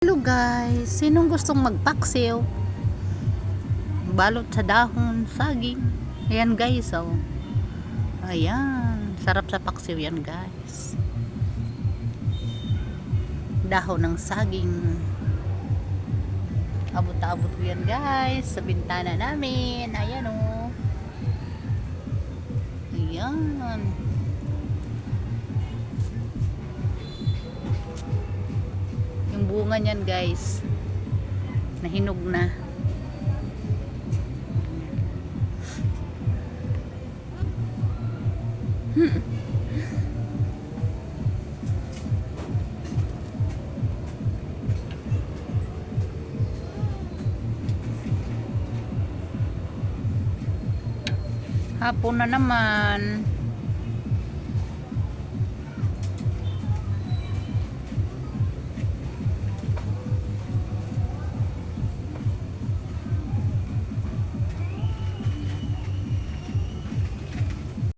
Hello guys, sinong gustong magpaksiw? Balot sa dahon, saging. Ayan guys, oh. Ayan, sarap sa paksiw yan guys. Dahon ng saging. Abot-abot ko yan guys sa bintana namin. Ayan oh. Ayan. Yung bunga niyan guys, nahinog na. Hapon na naman.